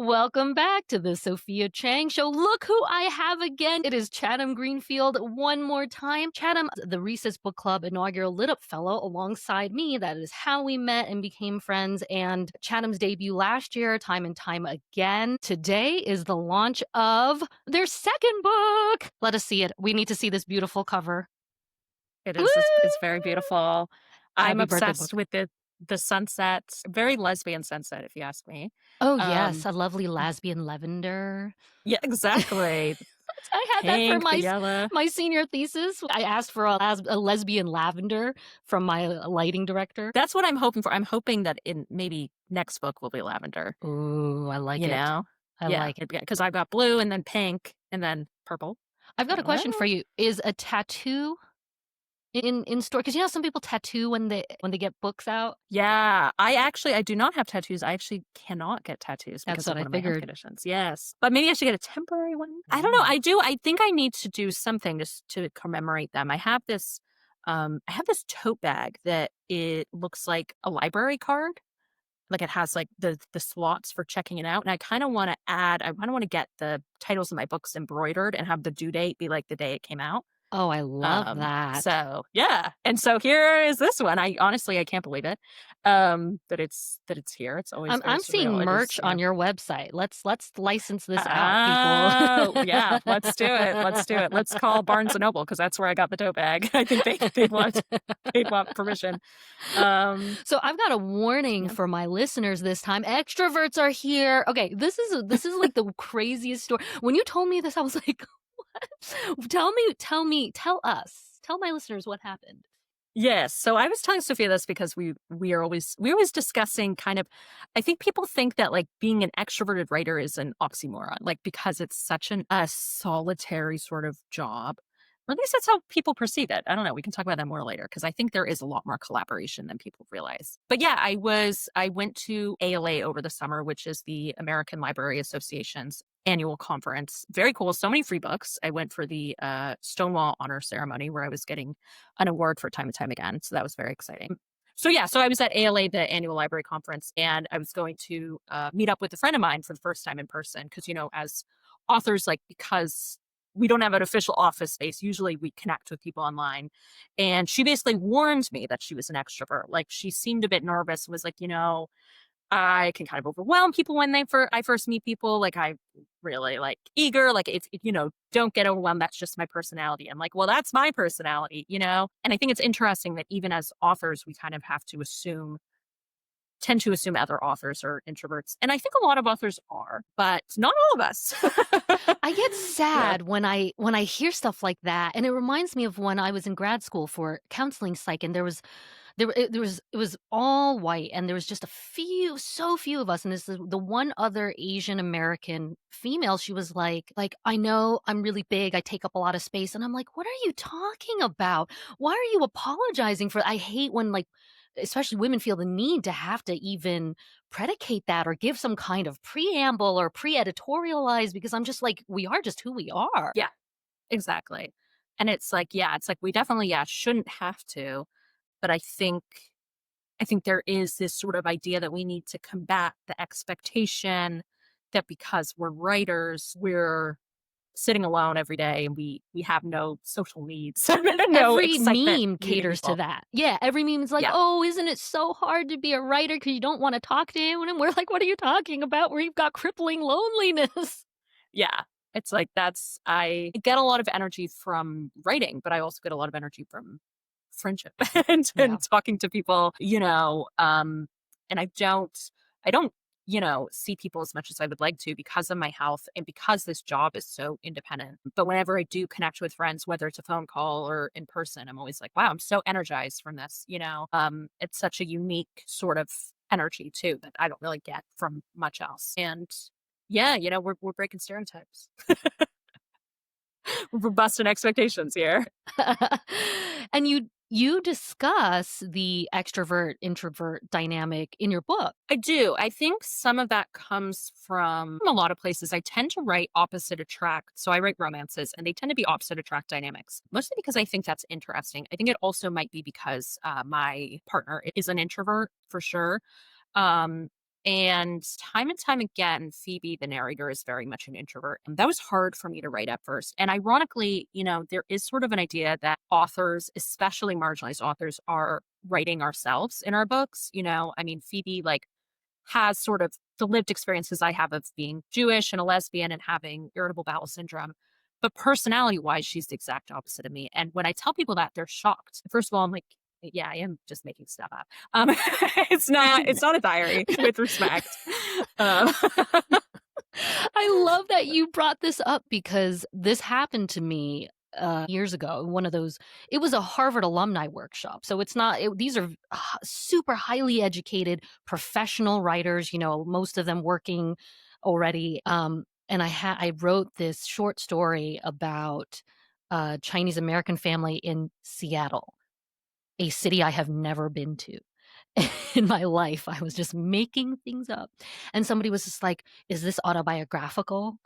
Welcome back to the Sophia Chang Show. Look who I have again. It is Chatham Greenfield one more time. Chatham, the Reese's Book Club inaugural LitUp fellow alongside me. That is how we met and became friends. And Chatham's debut last year, time and time again. Today is the launch of their second book. Let us see it. We need to see this beautiful cover. It Woo! is. It's very beautiful. I'm Happy birthday book. obsessed with the sunset. Very lesbian sunset, if you ask me. Oh, yes, Um, a lovely lesbian lavender. yeah, exactly. I had that for Pink, the yellow. my senior thesis. I asked for a lesbian lavender from my lighting director. That's what I'm hoping for. I'm hoping that in maybe next book will be lavender. Ooh, I like You it. know? I Yeah, like it. because I've got blue and then pink and then purple. I've got a question for Well, you. Is a tattoo in store? Because you know some people tattoo when they get books out. yeah, I do not have tattoos. I actually cannot get tattoos That's because what of I one of my health figured. conditions. Yes. But maybe I should get a temporary one. I don't know. I do. I think I need to do something just to commemorate them. I have this tote bag that it looks like a library card. Like it has like the slots for checking it out. And I kind of want to get the titles of my books embroidered and have the due date be like the day it came out. Oh, I love that. So yeah. And so here is this one. I honestly I can't believe it. That it's here. It's always very I'm seeing surreal. It is, merch on your website. Let's license this out, people. oh yeah, let's do it. Let's do it. Let's call Barnes and Noble because that's where I got the tote bag. I think they'd want permission. Um So I've got a warning yeah. for my listeners this time. Extroverts are here. Okay, this is like the craziest story. When you told me this, I was like, what? Tell my listeners what happened. Yes. So I was telling Sophia this because we're always discussing kind of I think people think that like being an extroverted writer is an oxymoron, like because it's such a solitary sort of job. Or at least that's how people perceive it. I don't know. We can talk about that more later because I think there is a lot more collaboration than people realize. But yeah, I went to ALA over the summer, which is the American Library Association's annual conference. Very cool. So many free books. I went for the Stonewall honor ceremony where I was getting an award for time and time again. So that was very exciting. So yeah, so I was at ALA, the annual library conference, and I was going to meet up with a friend of mine for the first time in person because, you know, as authors, like because we don't have an official office space, usually we connect with people online. And she basically warned me that she was an extrovert. Like she seemed a bit nervous and was like, you know, I can kind of overwhelm people when I first meet people. Like I really like eager, like you know, don't get overwhelmed. That's just my personality. I'm like, well, that's my personality, you know? And I think it's interesting that even as authors, we kind of have to tend to assume other authors are introverts. And I think a lot of authors are, but not all of us. I get Yeah. sad when I hear stuff like that, and it reminds me of when I was in grad school for counseling psych, and it was all white, and there was just so few of us, and this is the one other Asian American female. She was like I know I'm really big, I take up a lot of space, and I'm like, what are you talking about? Why are you apologizing for? I hate when like, especially women feel the need to have to even predicate that or give some kind of preamble or pre-editorialize because I'm just like, we are just who we are. Yeah, exactly. And it's like we definitely, yeah, shouldn't have to. But I think there is this sort of idea that we need to combat the expectation that because we're writers, we're sitting alone every day and we have no social needs, no Every excitement meme meeting caters to people. that. Yeah, every meme is like, Yeah, "Oh, isn't it so hard to be a writer because you don't wanna talk to anyone?" And we're like, "What are you talking about? We've got crippling loneliness." yeah. It's like I get a lot of energy from writing, but I also get a lot of energy from friendship Yeah. and talking to people, you know, and I don't, you know, see people as much as I would like to because of my health and because this job is so independent. But whenever I do connect with friends, whether it's a phone call or in person, I'm always like, wow, I'm so energized from this, you know. It's such a unique sort of energy too that I don't really get from much else. And yeah, you know, we're breaking stereotypes. We're busting expectations here. And you discuss the extrovert introvert dynamic in your book. I do. I think some of that comes from a lot of places. I tend to write opposite attract. So I write romances and they tend to be opposite attract dynamics, mostly because I think that's interesting. I think it also might be because my partner is an introvert for sure. Um, And time again, Phoebe, the narrator, is very much an introvert. And that was hard for me to write at first. And ironically, there is sort of an idea that authors, especially marginalized authors, are writing ourselves in our books. I mean, Phoebe, like, has sort of the lived experiences I have of being Jewish and a lesbian and having irritable bowel syndrome. But personality wise, she's the exact opposite of me. And when I tell people that, they're shocked. First of all, I'm like, yeah, I am just making stuff up. It's not a diary with respect. Um, I love that you brought this up because this happened to me years ago. One of those, it was a Harvard alumni workshop. So it's not, these are super highly educated professional writers, most of them working already. And I wrote this short story about a Chinese American family in Seattle, a city I have never been to. In my life, I was just making things up. And somebody was just like, "Is this autobiographical?"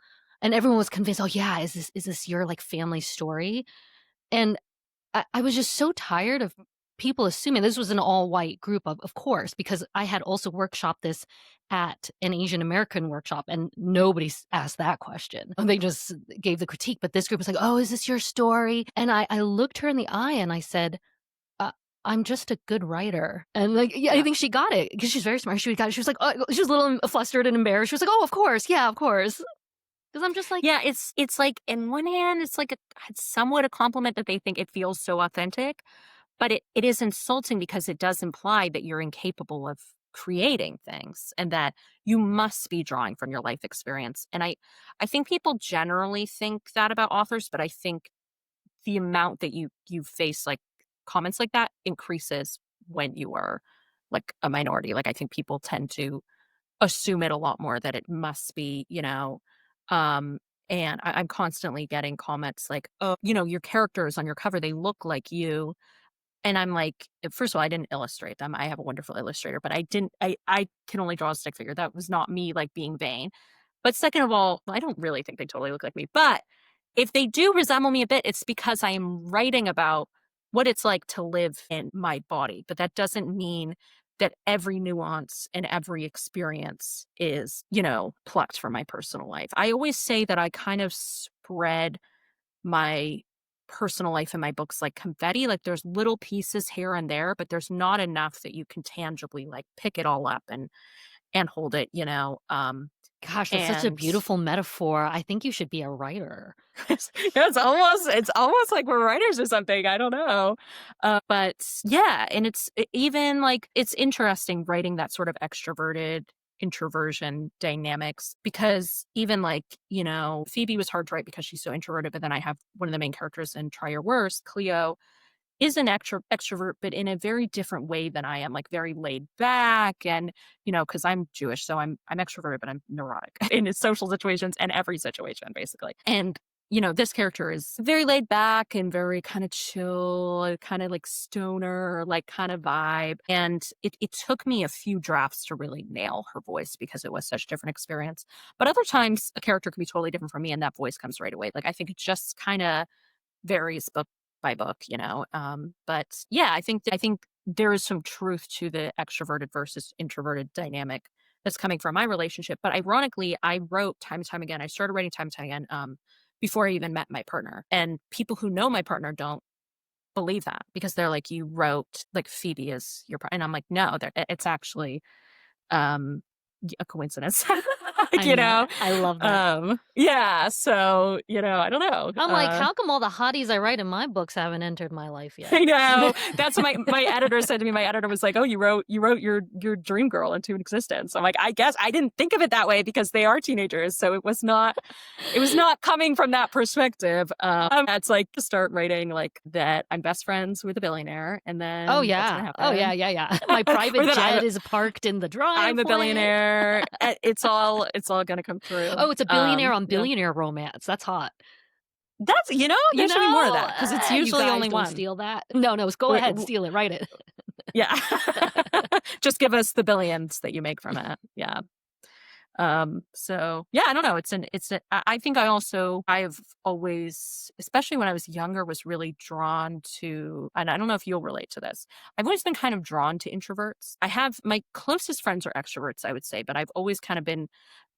And everyone was convinced, "Oh, yeah, is this your, like, family story?" And I was just so tired of people assuming this was an all-white group, of course, because I had also workshopped this at an Asian American workshop, and nobody asked that question. They just gave the critique, but this group was like, "Oh, is this your story?" And I looked her in the eye and I said, uh, "I'm just a good writer." And, like, yeah, I yeah. think she got it because she's very smart. She got it. She was like, she was a little flustered and embarrassed. She was like, "Oh, of course. Yeah, of course." Because 'Cause I'm just like, Yeah, it's like in one hand, it's somewhat a compliment that they think it feels so authentic, but it is insulting because it does imply that you're incapable of creating things and that you must be drawing from your life experience. And I think people generally think that about authors, but I think the amount that you face like comments like that increases when you are like a minority. Like I think people tend to assume it a lot more that it must be, um, and I'm constantly getting comments like, "Oh, your characters on your cover, they look like you." And I'm like, first of all, I didn't illustrate them. I have a wonderful illustrator, but I can only draw a stick figure. That was not me like being vain. But second of all, I don't really think they totally look like me. But if they do resemble me a bit, it's because I am writing about what it's like to live in my body. But that doesn't mean that every nuance and every experience is, plucked from my personal life. I always say that I kind of spread my personal life in my books like confetti. Like there's little pieces here and there, but there's not enough that you can tangibly like pick it all up and hold it. gosh, that's such a And beautiful metaphor. I think you should be a writer. it's almost like we're writers or something. I don't know. But yeah, and even like it's interesting writing that sort of extroverted introversion dynamics because even like, Phoebe was hard to write because she's so introverted, but then I have one of the main characters in Try Your Worst, Cleo, is an extrovert, but in a very different way than I am, like very laid back and, because I'm Jewish, so I'm extroverted, but I'm neurotic in social situations and every situation, basically. And, this character is very laid back and very kind of chill, kind of like stoner, like kind of vibe. And it took me a few drafts to really nail her voice because it was such a different experience. But other times a character can be totally different from me and that voice comes right away. Like I think it just kind of varies book by book. But yeah, I think there is some truth to the extroverted versus introverted dynamic that's coming from my relationship. But ironically, I wrote time and time again. I started writing time and time again before I even met my partner. And people who know my partner don't believe that because they're like, you wrote like Phoebe is your partner. And I'm like, no, it's actually um a coincidence. like, I know. I love that. yeah. So, I don't know. I'm like, "How come all the hotties I write in my books haven't entered my life yet?" I know. That's what my editor said to me. My editor was like, "Oh, you wrote your dream girl into existence." I'm like, "I guess I didn't think of it that way because they are teenagers, so it was not coming from that perspective." That's like to start writing like that. I'm best friends with a billionaire, and Oh, then what's gonna yeah. Oh, yeah, happen? yeah, yeah. My Or private that jet is parked in the I'm a driveway. billionaire. It's all gonna come through. Oh, it's a billionaire on Yeah. billionaire romance. That's hot. That's You there should be more of know? that because it's You usually guys only don't one. steal that. No, no, go Wait, ahead, steal it, write it. yeah. Just give us the billions that you make from it. Yeah. So yeah, I don't know. I think I've always, especially when I was younger, was really drawn to, and I don't know if you'll relate to this. I've always been kind of drawn to introverts. I have my closest friends are extroverts, I would say, but I've always kind of been,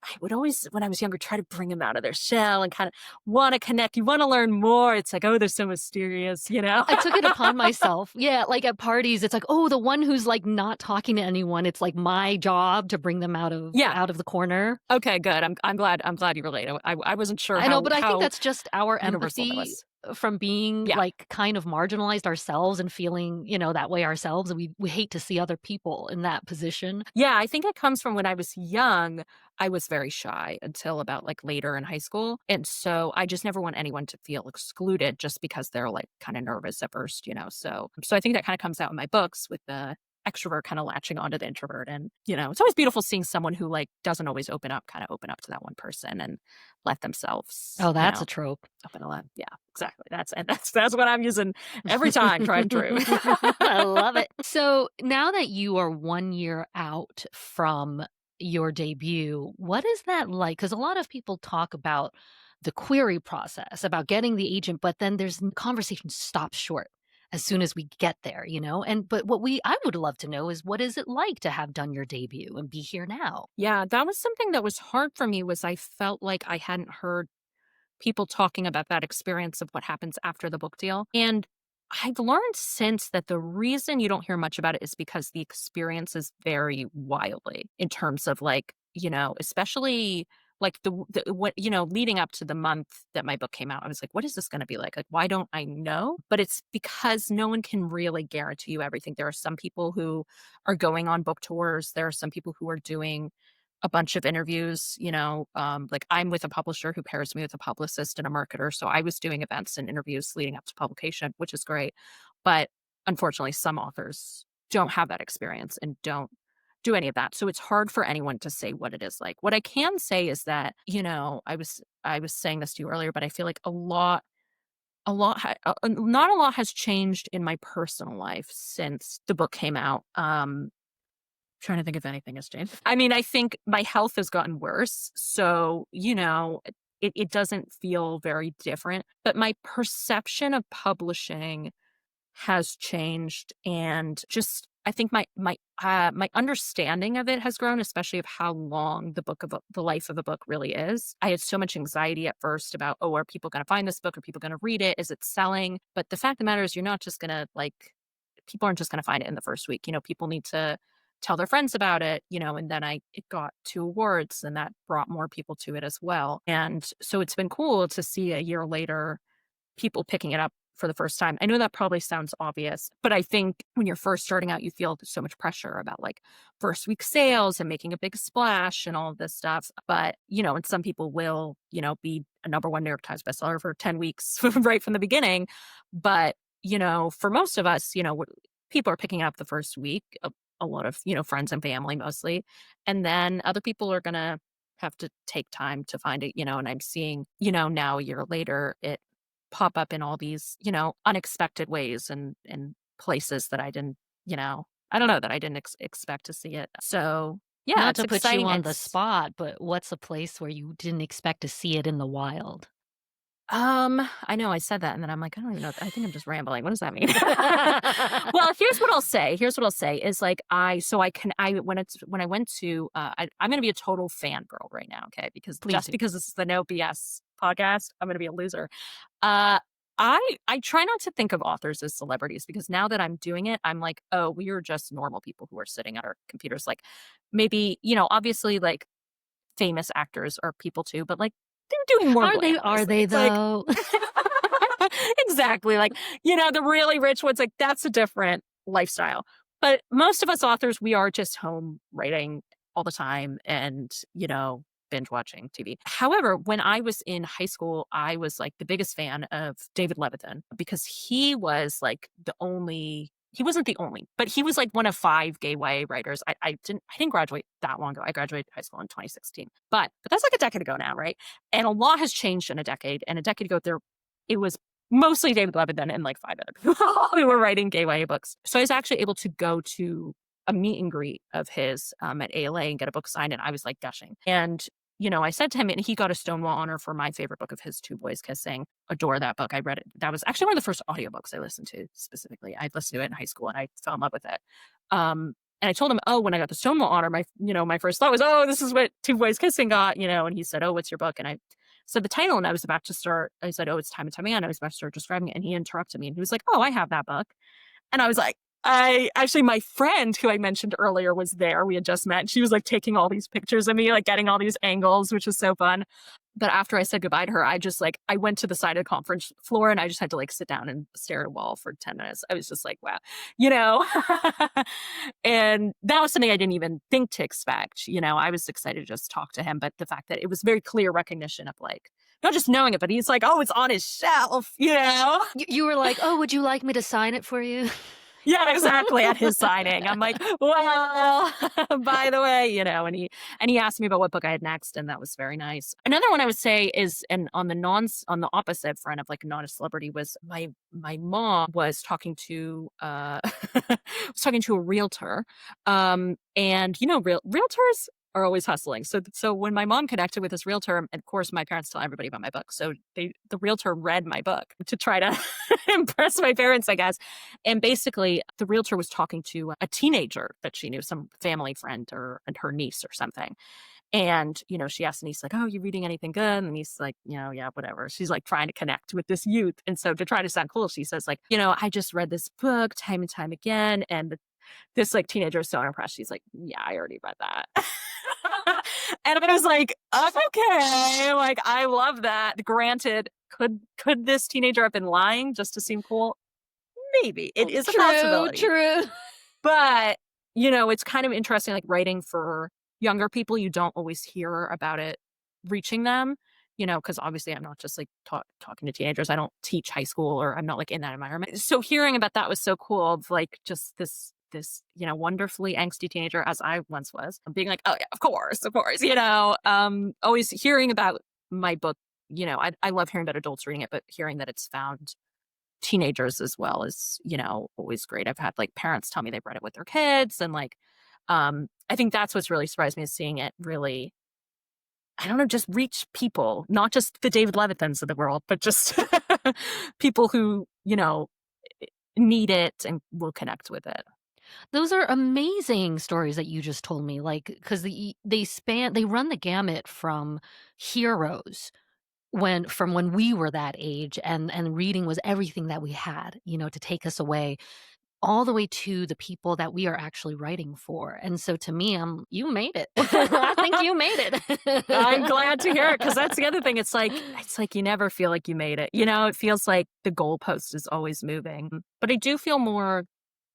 I would always, when I was younger, try to bring them out of their shell and kind of want to connect. You want to learn more. It's like, oh, they're so mysterious, you know? I took it upon myself. Yeah, like at parties, it's like, oh, the one who's like not talking to anyone. It's like my job to bring them Yeah. out of the corner. Okay, good. I'm glad you relate. I wasn't sure I know, but I think how that's just our universal that empathy was. from being Yeah. like kind of marginalized ourselves and feeling, that way ourselves. And we hate to see other people in that position. Yeah, I think it comes from when I was young, I was very shy until about, like, later in high school, and so I just never want anyone to feel excluded just because they're, like, kinda nervous at first, you know, so I think that kinda comes out in my books with the extrovert kinda latching onto the introvert, and, it's always beautiful seeing someone who, like, doesn't always kinda open up to that one person and let themselves, Oh, that's a trope. open a lot. Yeah, exactly. That's what I'm using every time, tried and true. I love it. So now that you are 1 year out from your debut, what is that like? Because a lot of people talk about the query process, about getting the agent, but then conversation stops short as soon as we get there, And but I would love to know is what is it like to have done your debut and be here now? Yeah, that was something that was hard for me was I felt like I hadn't heard people talking about that experience of what happens after the book deal. And I've learned since that the reason you don't hear much about it is because the experiences vary wildly in terms of like, especially like the what, leading up to the month that my book came out, I was like, what is this going to be like? Like, why don't I know? But it's because no one can really guarantee you everything. There are some people who are going on book tours. There are some people who are doing a bunch of interviews, like I'm with a publisher who pairs me with a publicist and a marketer. So I was doing events and interviews leading up to publication, which is great. But unfortunately, some authors don't have that experience and don't do any of that. So it's hard for anyone to say what it is like. What I can say is that, I was saying this to you earlier, but I feel like not a lot has changed in my personal life since the book came out. Trying to think if anything has changed. I mean, I think my health has gotten worse. So, it doesn't feel very different. But my perception of publishing has changed. And just I think my understanding of it has grown, especially of how long the life of a book really is. I had so much anxiety at first about, oh, are people gonna find this book? Are people gonna read it? Is it selling? But the fact of the matter is you're not just gonna people aren't just going to find it in the first week. People need to tell their friends about it, and then it got 2 awards and that brought more people to it as well. And so it's been cool to see a year later people picking it up for the first time. I know that probably sounds obvious, but I think when you're first starting out, you feel so much pressure about like first week sales and making a big splash and all of this stuff. But, and some people will, be a number 1 New York Times bestseller for 10 weeks right from the beginning. But, for most of us, people are picking it up the first week, a lot of, friends and family mostly. And then other people are going to have to take time to find it, and I'm seeing, now a year later, it pop up in all these, unexpected ways and places that I didn't, I don't know that I didn't expect to see it. So yeah, Not it's to put you exciting. on the spot, but what's a place where you didn't expect to see it in the wild? I know I said that and then I'm like, I don't even know. I think I'm just rambling. What does that mean? Well, here's what I'll say is like when I went to I'm gonna be a total fangirl right now, okay? Because Please just do. because this is the No BS podcast, I'm gonna be a loser. Uh I try not to think of authors as celebrities because now that I'm doing it, I'm like, oh, we are just normal people who are sitting at our computers. Like maybe, obviously like famous actors are people too, but like they're doing more Are glamorous they things. Like though? exactly. Like, the really rich ones, like that's a different lifestyle. But most of us authors, we are just home writing all the time and, binge watching TV. However, when I was in high school, I was like the biggest fan of David Levithan because he was like he wasn't the only, but he was like one of 5 gay YA writers. I didn't graduate that long ago. I graduated high school in 2016. But that's like a decade ago now, right? And a lot has changed in a decade. And a decade ago it was mostly David Levithan and like 5 other people who were writing gay YA books. So I was actually able to go to a meet and greet of his at ALA and get a book signed, and I was like gushing. And I said to him, and he got a Stonewall honor for my favorite book of his, Two Boys Kissing. Adore that book. I read it. That was actually one of the first audiobooks I listened to specifically. I listened to it in high school and I fell in love with it. And I told him, oh, when I got the Stonewall honor, my first thought was, oh, this is what Two Boys Kissing got, and he said, oh, what's your book? And I said the title, and I was about to start. I said, oh, it's Time and Time Again. I was about to start describing it, and he interrupted me, and he was like, oh, I have that book. And I was like, my friend who I mentioned earlier was there. We had just met. She was like taking all these pictures of me, like getting all these angles, which was so fun. But after I said goodbye to her, I went to the side of the conference floor and I just had to like sit down and stare at a wall for 10 minutes. I was just like, wow, you know? And that was something I didn't even think to expect. I was excited to just talk to him, but the fact that it was very clear recognition of like, not just knowing it, but he's like, oh, it's on his shelf, You were like, "Oh, would you like me to sign it for you?" Yeah, exactly. At his signing, I'm like, well, by the way, and he asked me about what book I had next, and that was very nice. Another one I would say is, and on the opposite front of like not a celebrity, was my mom was talking to was talking to a realtor, and realtors are always hustling. So when my mom connected with this realtor, and of course my parents tell everybody about my book. So the realtor read my book to try to impress my parents, I guess. And basically the realtor was talking to a teenager that she knew, some family friend or her niece or something. And, she asked the niece, like, oh, you reading anything good? And he's like, yeah, whatever. She's like trying to connect with this youth. And so to try to sound cool, she says like, I just read this book time and time again. And this like teenager is so impressed. She's like, yeah, I already read that. And I was like, okay, like I love that. Granted, could this teenager have been lying just to seem cool? Maybe. It is a possibility. True. But, it's kind of interesting, like writing for younger people, you don't always hear about it reaching them, because obviously I'm not just like talking to teenagers. I don't teach high school, or I'm not like in that environment. So hearing about that was so cool, of like just this wonderfully angsty teenager, as I once was, being like, oh yeah, of course, always hearing about my book. I love hearing about adults reading it, but hearing that it's found teenagers as well is, always great. I've had like parents tell me they've read it with their kids, and like, I think that's what's really surprised me, is seeing it really, I don't know, just reach people, not just the David Levithans of the world, but just people who, need it and will connect with it. Those are amazing stories that you just told me, like, because they run the gamut from heroes from when we were that age, and reading was everything that we had, to take us away, all the way to the people that we are actually writing for. And so to me, you made it. I think you made I'm it. glad to hear it, because that's the other thing. It's like you never feel like you made it. It feels like the goalpost is always moving. But I do feel more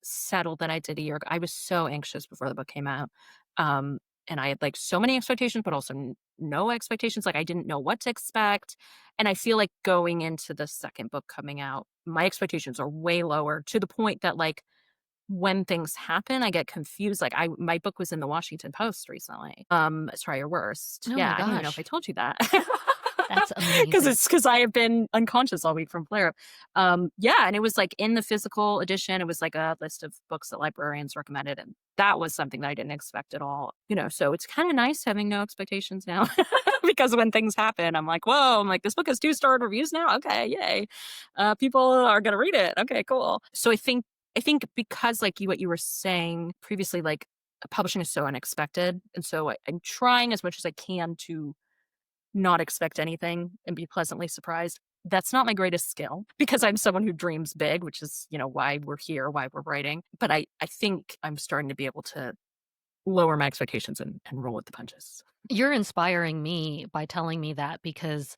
settled than I did a year ago. I was so anxious before the book came out. And I had like so many expectations, but also no expectations. Like I didn't know what to expect. And I feel like going into the second book coming out, my expectations are way lower, to the point that like when things happen, I get confused. Like my book was in the Washington Post recently. Try Your Worst. Oh Yeah, my I don't even know if I gosh, told you that. that's amazing. Because I have been unconscious all week from flare up. Yeah, and it was like in the physical edition, it was like a list of books that librarians recommended, and that was something that I didn't expect at all. So it's kind of nice having no expectations now, because when things happen, I'm like, whoa, I'm like, this book has 2-star reviews now. Okay, yay, people are gonna read it. Okay, cool. So I think because like what you were saying previously, like publishing is so unexpected, and so I'm trying as much as I can to not expect anything and be pleasantly surprised. That's not my greatest skill, because I'm someone who dreams big, which is, why we're here, why we're writing. But I think I'm starting to be able to lower my expectations and roll with the punches. You're inspiring me by telling me that, because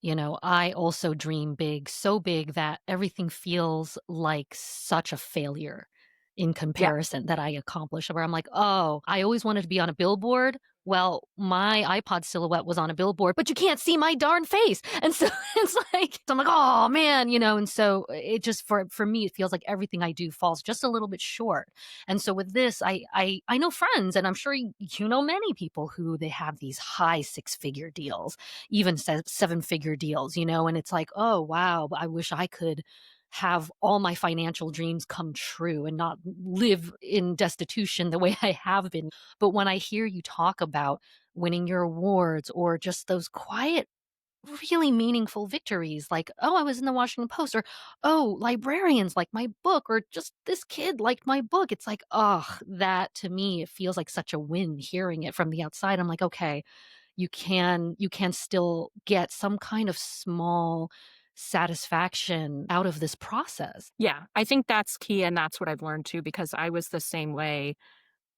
I also dream big, so big that everything feels like such a failure in Yeah. comparison that I accomplish, where I'm like, "Oh, I always wanted to be on a billboard." Well, my iPod silhouette was on a billboard, but you can't see my darn face. And so it's like, I'm like, "Oh, man," and so it just, for me, it feels like everything I do falls just a little bit short. And so with this, I know friends, and I'm sure you know many people who they have these high six-figure deals, even seven-figure deals, and it's like, oh wow, I wish I could have all my financial dreams come true and not live in destitution the way I have been. But when I hear you talk about winning your awards or just those quiet, really meaningful victories like, oh, I was in the Washington Post, or oh, librarians like my book, or just this kid liked my book. It's like, oh, that to me, it feels like such a win hearing it from the outside. I'm like, okay, you can still get some kind of small satisfaction out of this process. Yeah, I think that's key, and that's what I've learned too, because I was the same way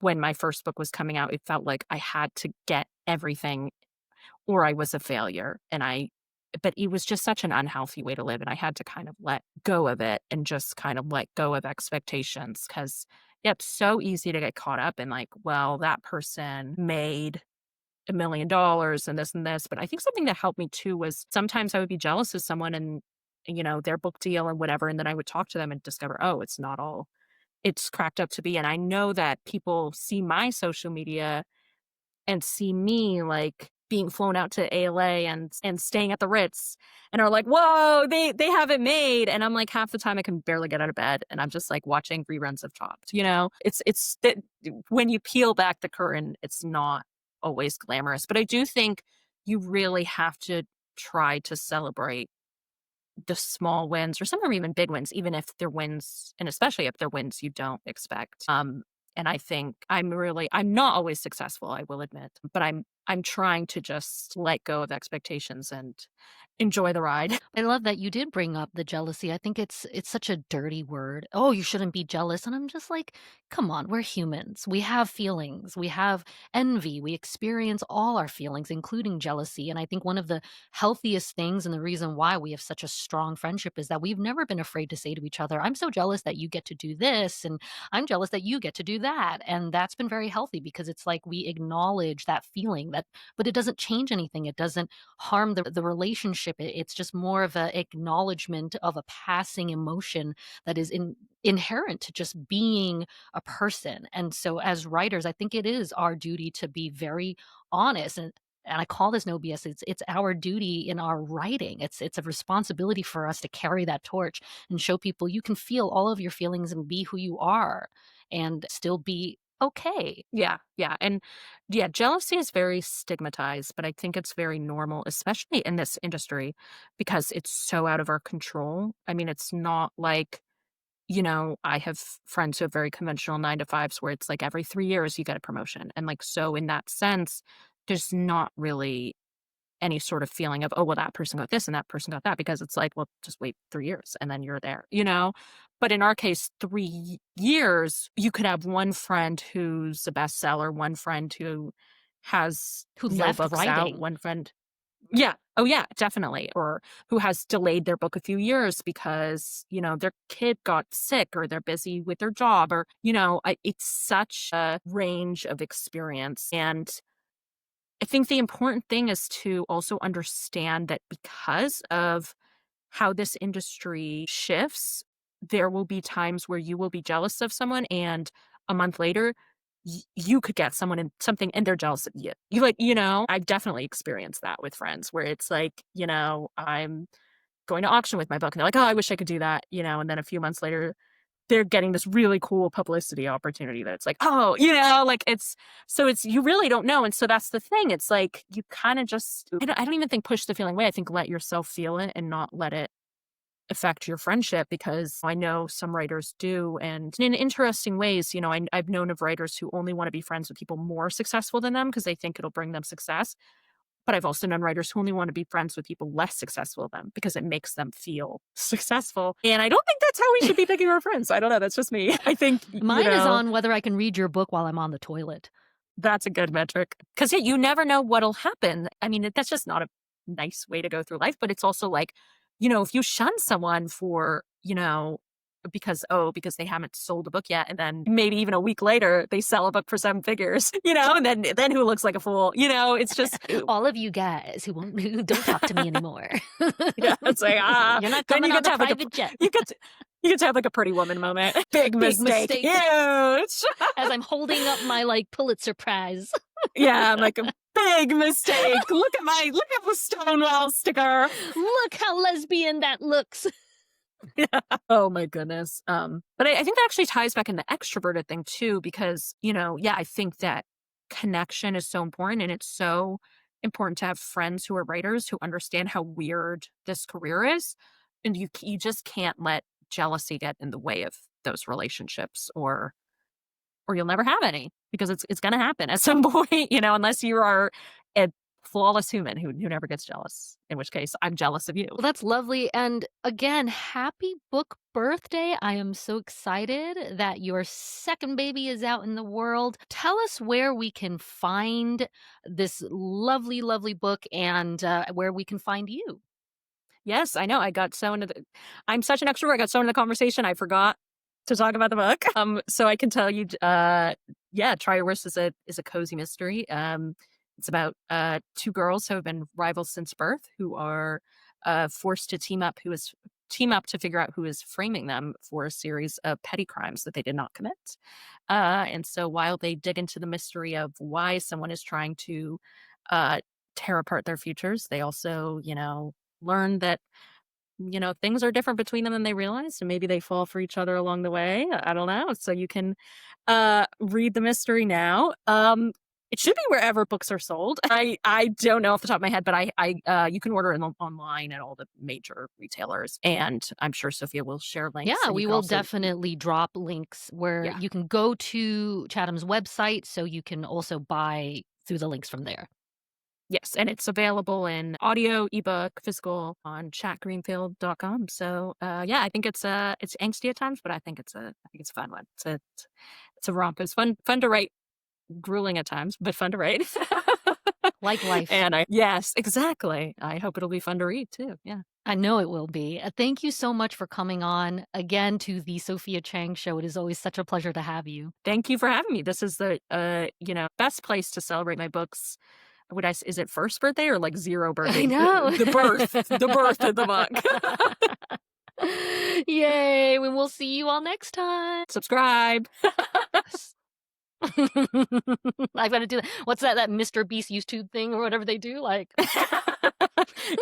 when my first book was coming out. It felt like I had to get everything or I was a failure, and I but it was just such an unhealthy way to live, and I had to kind of let go of it and just kind of let go of expectations. Because yeah, it's so easy to get caught up in like, well, that person made $1 million and this, but I think something that helped me too was sometimes I would be jealous of someone and, their book deal and whatever, and then I would talk to them and discover, oh, it's not all it's cracked up to be, and I know that people see my social media and see me, like, being flown out to ALA and staying at the Ritz and are like, "Whoa, they have it made," and I'm like, half the time I can barely get out of bed, and I'm just, like, watching reruns of Chopped, you know? It's that when you peel back the curtain, it's not always glamorous, but I do think you really have to try to celebrate the small wins or some are even big wins, even if they're wins, and especially if they're wins you don't expect. And I think I'm not always successful, I will admit, but I'm trying to just let go of expectations and enjoy the ride. I love that you did bring up the jealousy. I think it's such a dirty word. Oh, you shouldn't be jealous. And I'm just like, come on, we're humans. We have feelings. We have envy. We experience all our feelings, including jealousy. And I think one of the healthiest things and the reason why we have such a strong friendship is that we've never been afraid to say to each other, I'm so jealous that you get to do this, and I'm jealous that you get to do that. And that's been very healthy because it's like we acknowledge that feeling that, but it doesn't change anything. It doesn't harm the relationship. It's just more of a acknowledgement of a passing emotion that is inherent to just being a person. And so as writers, I think it is our duty to be very honest, and I call this no BS. It's our duty in our writing. It's a responsibility for us to carry that torch and show people you can feel all of your feelings and be who you are and still be okay. Yeah, yeah, and yeah, jealousy is very stigmatized, but I think it's very normal, especially in this industry, because it's so out of our control. I mean, it's not like, I have friends who have very conventional 9 to 5s where it's like every 3 years you get a promotion, and, like, so in that sense, there's not really any sort of feeling of, "Oh, well, that person got this and that person got that," because it's like, well, just wait 3 years and then you're there, you know? But in our case, 3 years, you could have one friend who's a bestseller, one friend who has Who no left books out, writing? one friend. Yeah. Oh, yeah, definitely. Or who has delayed their book a few years because, their kid got sick or they're busy with their job or, it's such a range of experience. And I think the important thing is to also understand that because of how this industry shifts, there will be times where you will be jealous of someone and a month later you could get someone in something and they're jealous of you. You like, I've definitely experienced that with friends where it's like, I'm going to auction with my book and they're like, "Oh, I wish I could do that," and then a few months later they're getting this really cool publicity opportunity that it's like, oh, like it's you really don't know. And so that's the thing. It's like you kind of just, I don't even think push the feeling away. I think let yourself feel it and not let it affect your friendship because I know some writers do. And in interesting ways, I've known of writers who only want to be friends with people more successful than them because they think it'll bring them success. But I've also known writers who only want to be friends with people less successful than them because it makes them feel successful. And I don't think that's how we should be picking our friends. I don't know. That's just me. I think, Mine is on whether I can read your book while I'm on the toilet. that's a good metric because you never know what'll happen. I mean, that's just not a nice way to go through life. But it's also like, if you shun someone for, because they haven't sold a book yet, and then maybe even a week later they sell a book for 7 figures, and then who looks like a fool, it's just All of you guys who don't talk to me anymore. yeah, it's like You're not then coming you on get to the have like private jet. you get to have like a Pretty Woman moment. Big Big mistake, mistake. huge. As I'm holding up my Pulitzer Prize. Yeah, I'm like a big mistake. Look at the Stonewall sticker. Look how lesbian that looks. Oh my goodness. But I think that actually ties back in the extroverted thing too, because, yeah, I think that connection is so important and it's so important to have friends who are writers who understand how weird this career is. And you just can't let jealousy get in the way of those relationships or you'll never have any because it's gonna happen at some point, unless you are a flawless human who never gets jealous, in which case I'm jealous of you. Well, that's lovely. And again, happy book birthday. I am so excited that your second baby is out in the world. Tell us where we can find this lovely, lovely book and where we can find you. Yes, I know. I'm such an extrovert. I got so into the conversation. I forgot to talk about the book. So I can tell you, yeah, Try Your Worst is a cozy mystery. It's about two girls who have been rivals since birth, who are forced to team up to figure out who is framing them for a series of petty crimes that they did not commit. And so while they dig into the mystery of why someone is trying to uh, tear apart their futures, they also, learn that things are different between them than they realize, and maybe they fall for each other along the way. I don't know. So you can read the mystery now. It should be wherever books are sold. I don't know off the top of my head, but you can order it online at all the major retailers, and I'm sure Sophia will share links. Yeah, And you we can will also, definitely drop links where yeah, you can go to Chatham's website so you can also buy through the links from there. yes, and it's available in audio, ebook, physical on chatgreenfield.com. So yeah, I think it's angsty at times, but I think it's a fun one. It's a romp. It's fun to write, grueling at times, but fun to write. Like life. And yes, exactly. I hope it'll be fun to read too. Yeah. I know it will be. Thank you so much for coming on again to the Sophia Chang Show. It is always such a pleasure to have you. Thank you for having me. This is the best place to celebrate my books. Is it first birthday or like zero I birthday? know. The birth of the book. Yay. We will see you all next time. Subscribe. I've got to do that. What's that Mr. Beast YouTube thing or whatever they do? Like,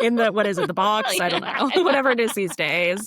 In the, what is it, the box? I don't know. Whatever it is these days.